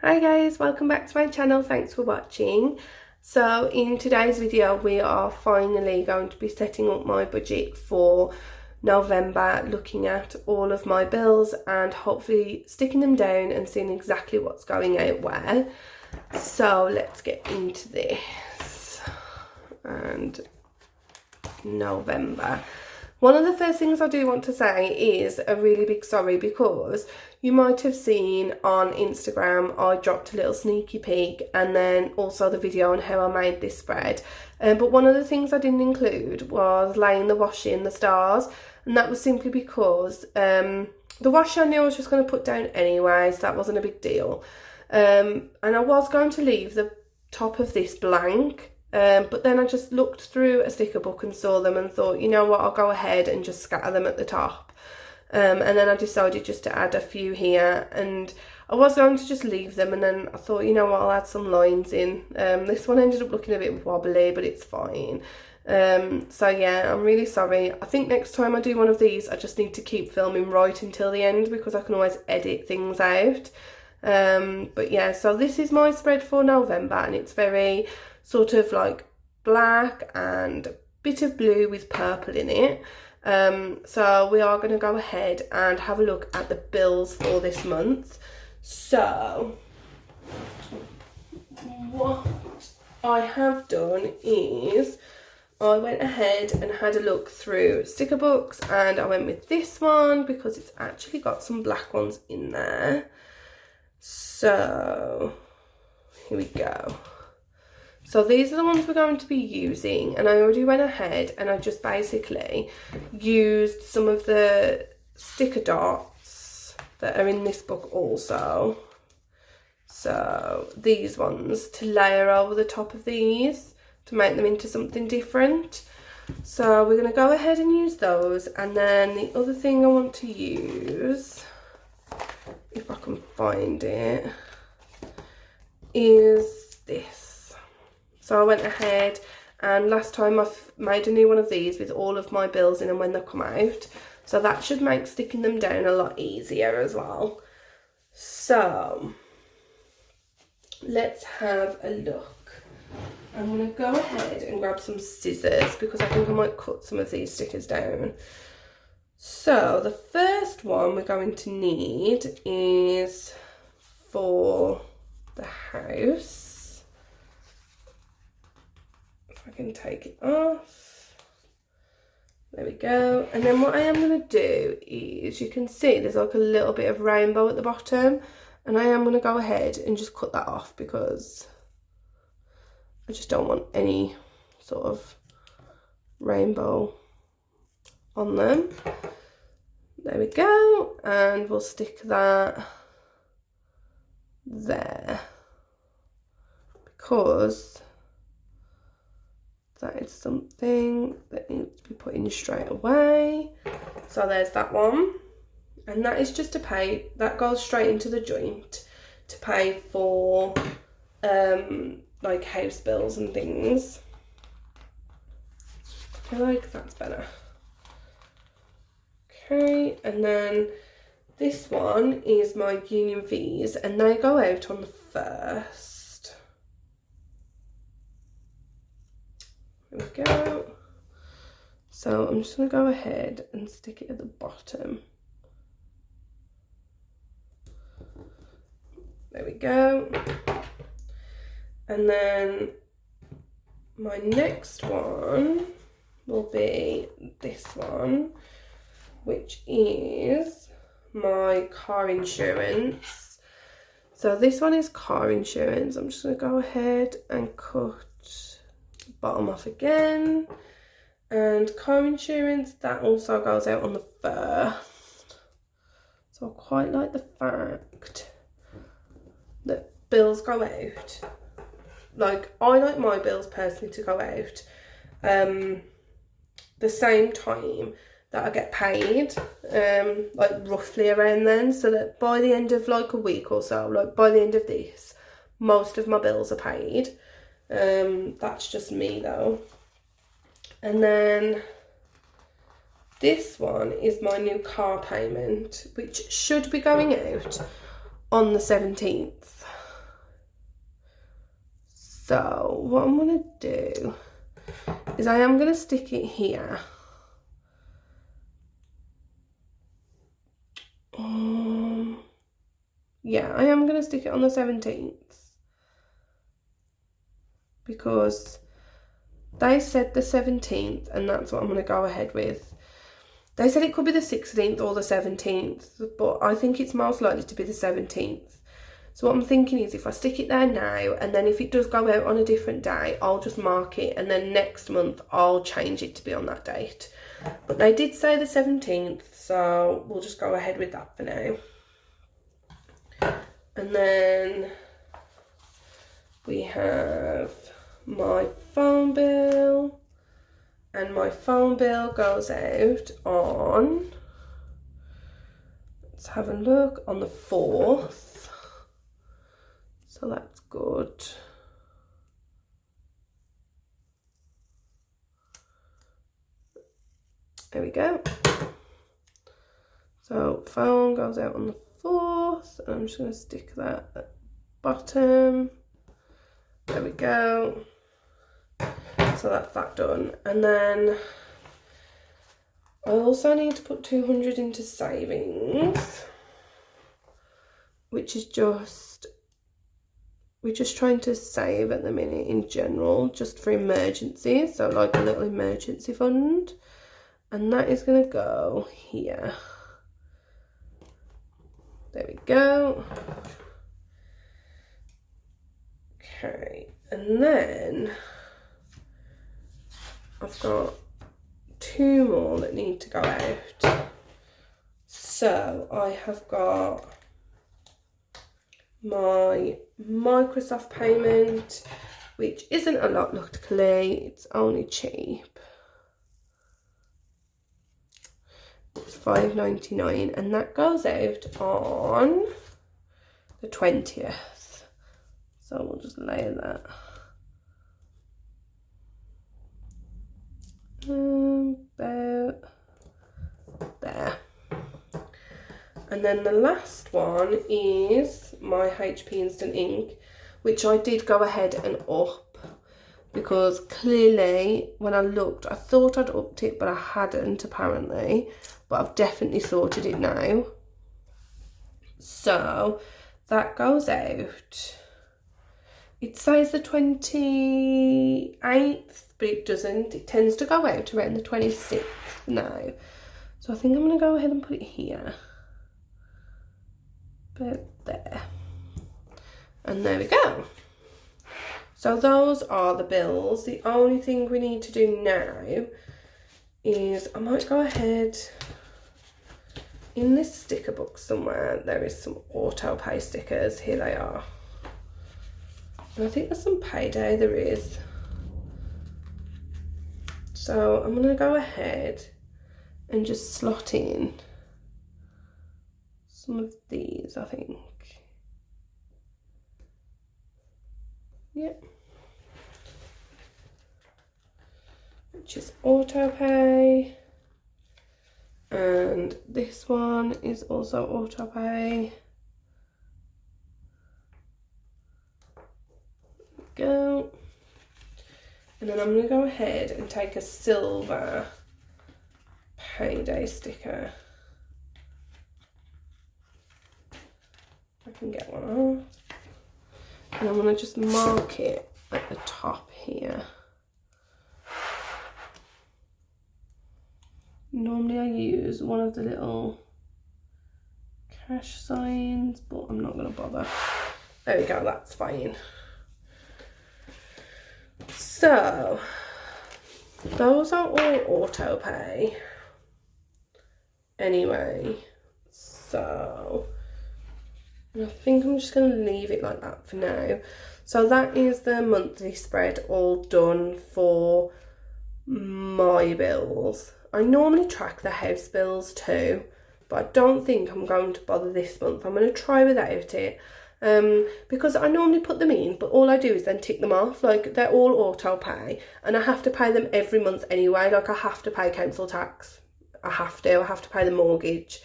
Hi guys, welcome back to my channel. Thanks for watching. So in today's video we are finally going to be setting up my budget for November, looking at all of my bills and hopefully sticking them down and seeing exactly what's going out where. So let's get into this. And November. One of the first things I do want to say is a really big sorry, because you might have seen on Instagram I dropped a little sneaky peek and then also the video on how I made this spread. But one of the things I didn't include was laying the washi in the stars, and that was simply because the washi I knew I was just going to put down anyway, so that wasn't a big deal. And I was going to leave the top of this blank. But then I just looked through a sticker book and saw them and thought, you know what, I'll go ahead and just scatter them at the top. And then I decided just to add a few here, and I was going to just leave them, and then I thought, you know what, I'll add some lines in. This one ended up looking a bit wobbly, but it's fine. So yeah, I'm really sorry. I think next time I do one of these, I just need to keep filming right until the end, because I can always edit things out. But yeah, so this is my spread for November, and it's very sort of like black and a bit of blue with purple in it. So we are going to go ahead and have a look at the bills for this month. So what I have done is I went ahead and had a look through sticker books, and I went with this one because it's actually got some black ones in there. So here we go. So these are the ones we're going to be using, and I already went ahead and I just basically used some of the sticker dots that are in this book also. So these ones to layer over the top of these to make them into something different. So we're going to go ahead and use those, and then the other thing I want to use, if I can find it, is this. So I went ahead, and last time I've made a new one of these with all of my bills in and when they come out. So that should make sticking them down a lot easier as well. So let's have a look. I'm going to go ahead and grab some scissors because I think I might cut some of these stickers down. So the first one we're going to need is for the house. I can take it off. There we go. And then what I am going to do is, you can see there's like a little bit of rainbow at the bottom, and I am going to go ahead and just cut that off because I just don't want any sort of rainbow on them. There we go, and we'll stick that there because that is something that needs to be put in straight away. So there's that one, and that is just to pay, that goes straight into the joint to pay for like house bills and things. I feel like that's better. Okay, and then this one is my union fees, and they go out on the 1st. There we go. So I'm just going to go ahead and stick it at the bottom. There we go. And then my next one will be this one, which is my car insurance. So this one is car insurance. I'm just going to go ahead and cut bottom off again, and car insurance, that also goes out on the 1st. So I quite like the fact that bills go out, like I like my bills personally to go out the same time that I get paid, like roughly around then, so that by the end of like a week or so, like by the end of this, most of my bills are paid. That's just me though. And then this one is my new car payment, which should be going out on the 17th. So what I'm going to do is I am going to stick it here. Yeah, I am going to stick it on the 17th because they said the 17th and that's what I'm going to go ahead with. They said it could be the 16th or the 17th, but I think it's most likely to be the 17th. So what I'm thinking is if I stick it there now and then if it does go out on a different day, I'll just mark it and then next month I'll change it to be on that date. But they did say the 17th, so we'll just go ahead with that for now. And then we have my phone bill, and my phone bill goes out on, let's have a look, on the 4th. So that's good. There we go. So phone goes out on the 4th, and I'm just going to stick that at the bottom. There we go. So that's that done. And then I also need to put 200 into savings, which is just, we're just trying to save at the minute in general, just for emergencies. So like a little emergency fund. And that is going to go here. There we go. Okay, and then I've got 2 more that need to go out. So I have got my Microsoft payment, which isn't a lot luckily, it's only cheap. It's $5.99 and that goes out on the 20th. So we'll just layer that. About there. And then the last one is my HP Instant Ink, which I did go ahead and up because clearly when I looked, I thought I'd upped it, but I hadn't apparently. But I've definitely sorted it now. So that goes out. It says the 28th, but it doesn't. It tends to go out around the 26th now. So I think I'm going to go ahead and put it here. About there. And there we go. So those are the bills. The only thing we need to do now is I might go ahead. In this sticker book somewhere, there is some auto pay stickers. Here they are. And I think there's some payday, there is. So I'm going to go ahead and just slot in some of these, I think. Yep. Which is auto pay. And this one is also auto pay. Go. And then I'm going to go ahead and take a silver payday sticker. I can get one off. And I'm going to just mark it at the top here. Normally I use one of the little cash signs, but I'm not going to bother. There we go, that's fine. So, those are all auto pay. Anyway, so I think I'm just going to leave it like that for now. So that is the monthly spread all done for my bills. I normally track the house bills too, but I don't think I'm going to bother this month. I'm going to try without it. Because I normally put them in, but all I do is then tick them off. Like, they're all auto pay and I have to pay them every month anyway. Like, I have to pay council tax. I have to pay the mortgage.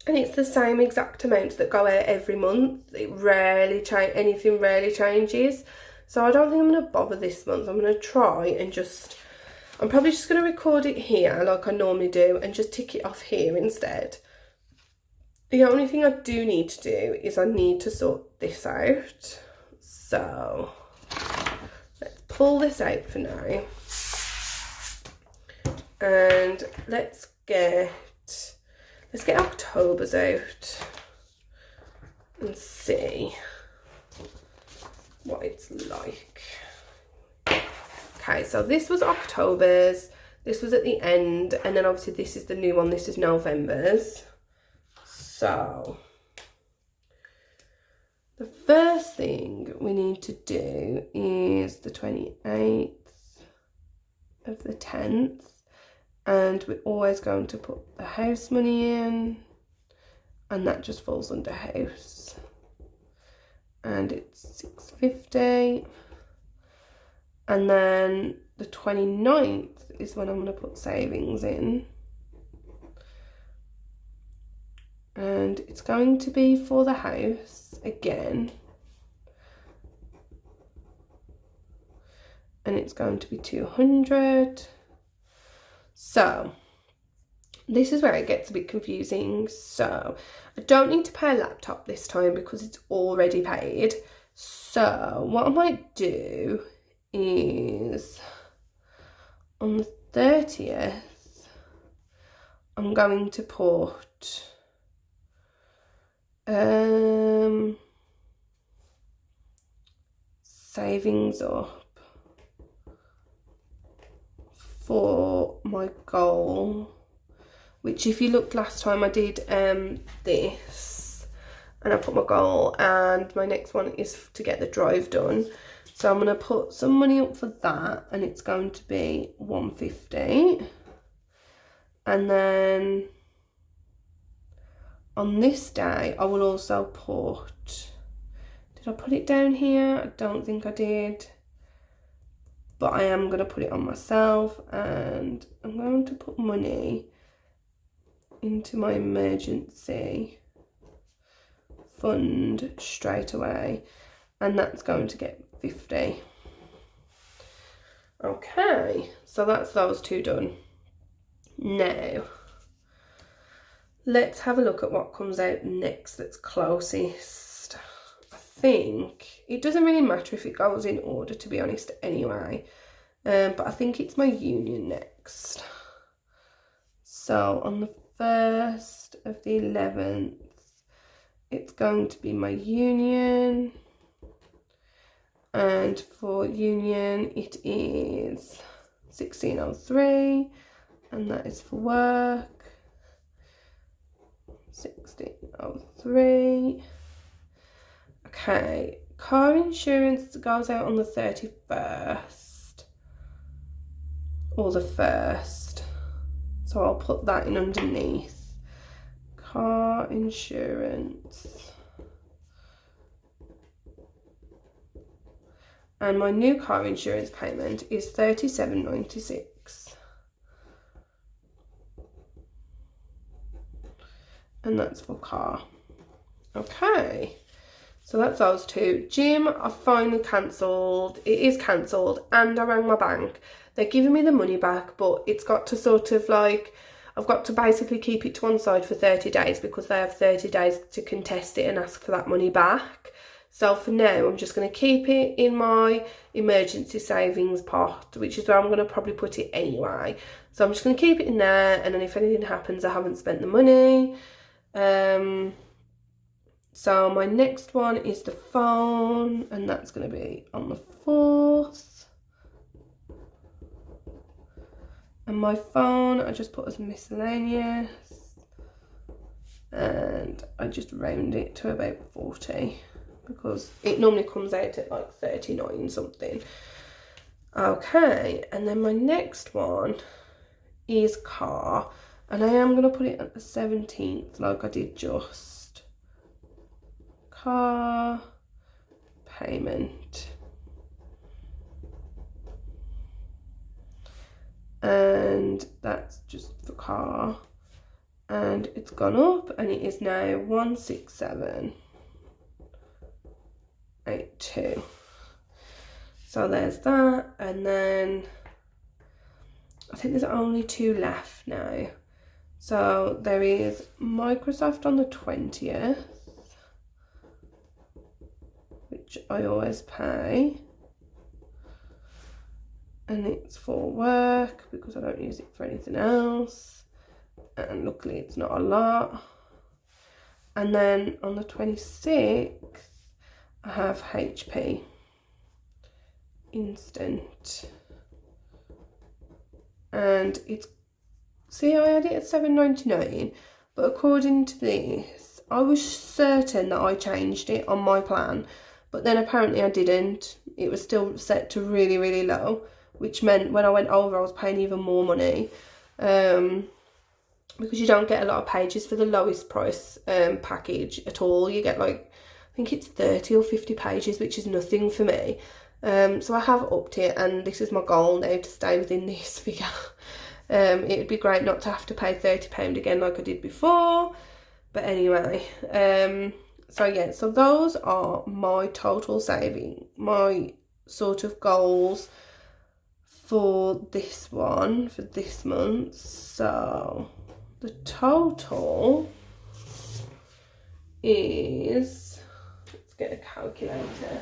and it's the same exact amounts that go out every month. It rarely anything rarely changes. So I don't think I'm going to bother this month. I'm going to try and I'm probably just going to record it here like I normally do and just tick it off here instead. The only thing I do need to do is I need to sort this out. So let's pull this out for now. And let's get October's out and see what it's like. Okay, so this was October's, this was at the end, and then obviously this is the new one, this is November's. So the first thing we need to do is the 28th of the 10th, and we're always going to put the house money in, and that just falls under house, and it's £6.50. And then the 29th is when I'm going to put savings in, and it's going to be for the house again, and it's going to be 200. So this is where it gets a bit confusing. So I don't need to pay a laptop this time because it's already paid. So what I might do is on the 30th I'm going to put savings up for my goal, which if you looked last time I did this and I put my goal, and my next one is to get the drive done. So I'm going to put some money up for that, and it's going to be 150. And then on this day I will also put, did I put it down here? I don't think I did, but I am going to put it on myself, and I'm going to put money into my emergency fund straight away, and that's going to get 50. Okay, so that's those two done. Now let's have a look at what comes out next that's closest. I think it doesn't really matter if it goes in order, to be honest, anyway, but I think it's my union next. So on the 1st of the 11th it's going to be my union, and for union it is 1603, and that is for work. 1603. Okay, car insurance goes out on the 31st or the 1st, so I'll put that in underneath. Car insurance. And my new car insurance payment is £37.96. And that's for car. Okay, so that's those two. Gym, I finally cancelled. It is cancelled, and I rang my bank. They're giving me the money back, but it's got to sort of like, I've got to basically keep it to one side for 30 days because they have 30 days to contest it and ask for that money back. So for now, I'm just going to keep it in my emergency savings pot, which is where I'm going to probably put it anyway. So I'm just going to keep it in there, and then if anything happens, I haven't spent the money. So my next one is the phone, and that's going to be on the 4th. And my phone, I just put as miscellaneous, and I just round it to about 40 because it normally comes out at like 39 something. Okay, and then my next one is car, and I am going to put it at the 17th like I did just. Car payment. And that's just for car. and it's gone up, and it is now 167.82. So there's that, and then I think there's only 2 left now. So there is Microsoft on the 20th, which I always pay, and it's for work because I don't use it for anything else, and luckily it's not a lot. And then on the 26th I have HP Instant, and it's, see, I had it at $7.99, but according to this, I was certain that I changed it on my plan, but then apparently I didn't. It was still set to really, really low, which meant when I went over, I was paying even more money, because you don't get a lot of pages for the lowest price package at all. You get like, I think it's 30 or 50 pages, which is nothing for me. So I have upped it, and this is my goal now, to stay within this figure. It would be great not to have to pay £30 again like I did before, but anyway, so yeah, so those are my total saving, my sort of goals for this one, for this month. So the total is, let's get a calculator.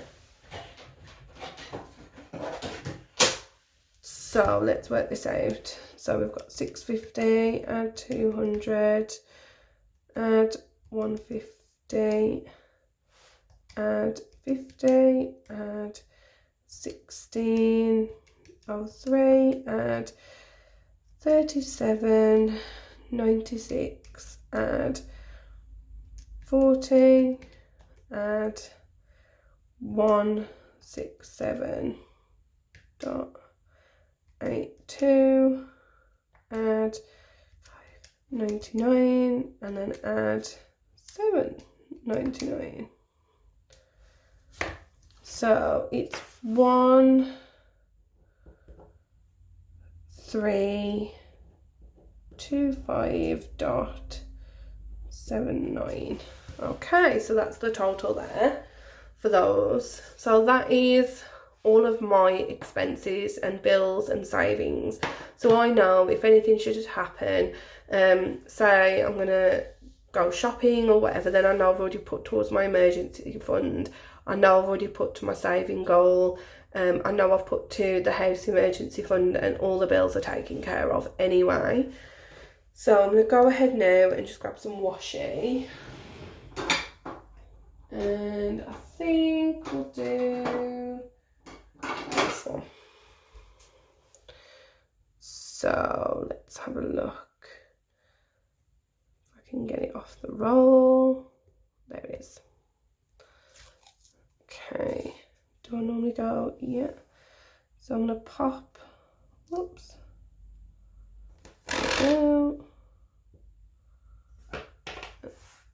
So let's work this out. So we've got 650, add 200, add 150, add 50, add 1603, add 3796, add 40, add 167.82, add 599, and then add 799. So it's 1325.79. Okay, so that's the total there for those. So that is all of my expenses and bills and savings. So I know if anything should happen, say I'm gonna go shopping or whatever, then I know I've already put towards my emergency fund. I know I've already put to my saving goal. I know I've put to the house emergency fund, and all the bills are taken care of anyway. So I'm gonna go ahead now and just grab some washi. And I think we'll do this one. So let's have a look if I can get it off the roll. There it is. Okay, do I normally go? Yeah. So I'm gonna pop, whoops,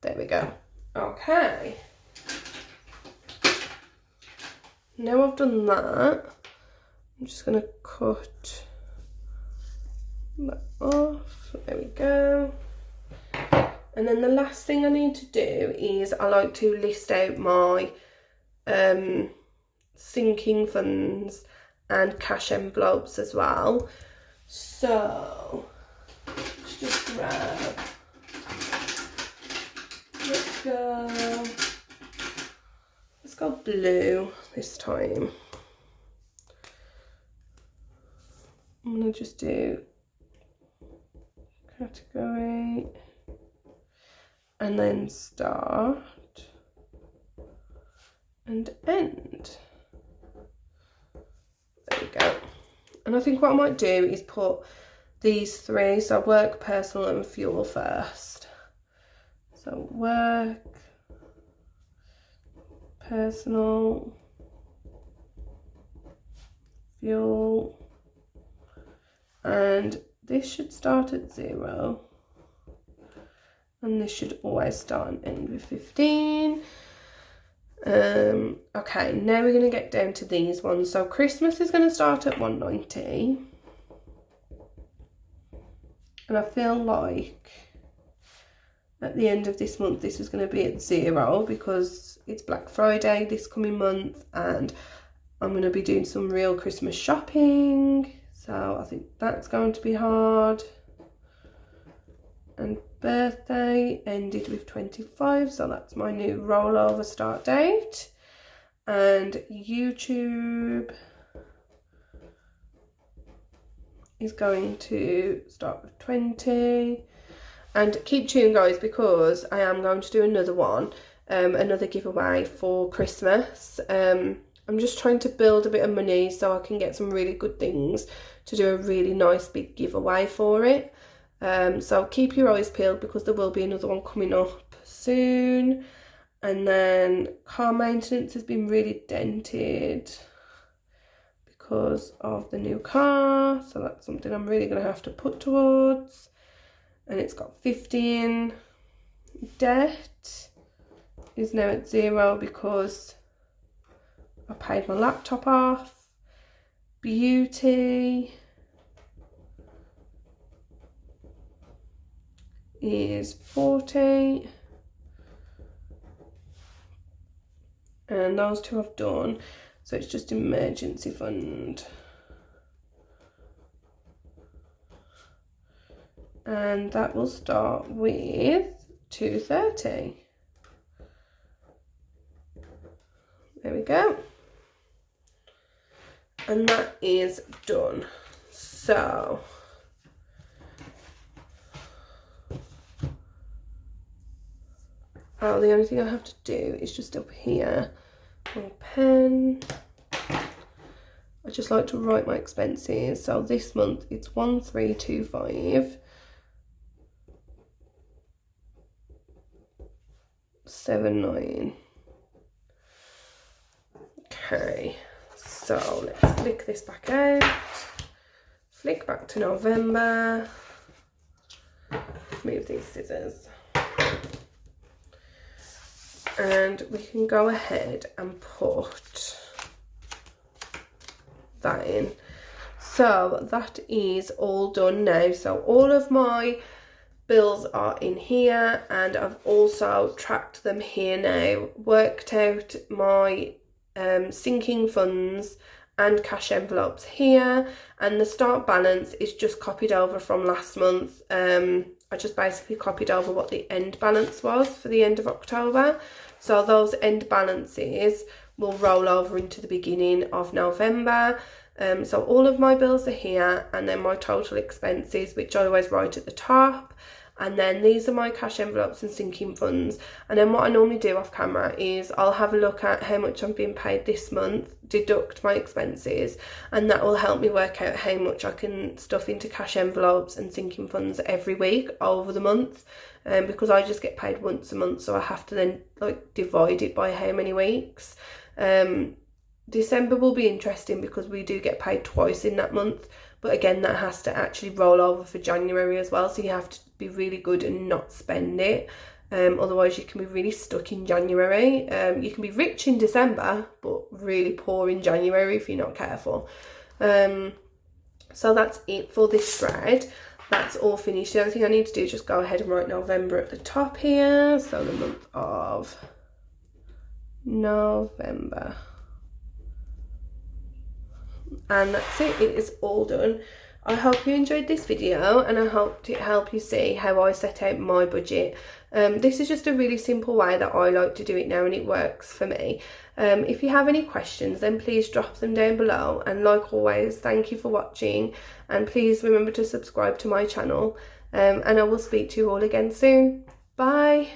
there we go. Okay. Now I've done that, I'm just going to cut that off. There we go. And then the last thing I need to do is I like to list out my sinking funds and cash envelopes as well. So let's just grab, let's go blue this time. I'm gonna just do category and then start and end. There we go. And I think what I might do is put these three, so work, personal and fuel first. So work, personal, fuel, and this should start at 0 and this should always start and end with 15. Okay, now we're going to get down to these ones. So Christmas is going to start at 190, and I feel like at the end of this month this is going to be at 0 because it's Black Friday this coming month and I'm going to be doing some real Christmas shopping, so I think that's going to be hard. And birthday ended with 25, so that's my new rollover start date. And YouTube is going to start with 20. And keep tuned, guys, because I am going to do another one, another giveaway for Christmas. I'm just trying to build a bit of money so I can get some really good things to do a really nice big giveaway for it. So keep your eyes peeled because there will be another one coming up soon. And then car maintenance has been really dented because of the new car, so that's something I'm really going to have to put towards. And it's got 15. Debt is now at 0 because I paid my laptop off. Beauty is 40. And those two I've done, so it's just emergency fund. And that will start with 230. There we go. And that is done. So oh, the only thing I have to do is just up here, my pen. I just like to write my expenses. So this month it's 1325. 79. Okay, so let's flick this back out. Flick back to November. Move these scissors. And we can go ahead and put that in. So that is all done now. So all of my bills are in here, and I've also tracked them here now, worked out my sinking funds and cash envelopes here, and the start balance is just copied over from last month. I just basically copied over what the end balance was for the end of October. So those end balances will roll over into the beginning of November. So all of my bills are here, and then my total expenses, which I always write at the top. And then these are my cash envelopes and sinking funds. And then what I normally do off camera is I'll have a look at how much I'm being paid this month, deduct my expenses, and that will help me work out how much I can stuff into cash envelopes and sinking funds every week over the month. Because I just get paid once a month, so I have to then like divide it by how many weeks. December will be interesting because we do get paid twice in that month, but again that has to actually roll over for January as well, so you have to be really good and not spend it, otherwise you can be really stuck in January. You can be rich in December but really poor in January if you're not careful. So that's it for this spread. That's all finished. The only thing I need to do is just go ahead and write November at the top here, so the month of November. And that's it, it is all done. I hope you enjoyed this video, and I hope it helped you see how I set out my budget. This is just a really simple way that I like to do it now, and it works for me. If you have any questions, then please drop them down below, and like always, thank you for watching, and please remember to subscribe to my channel, and I will speak to you all again soon. Bye.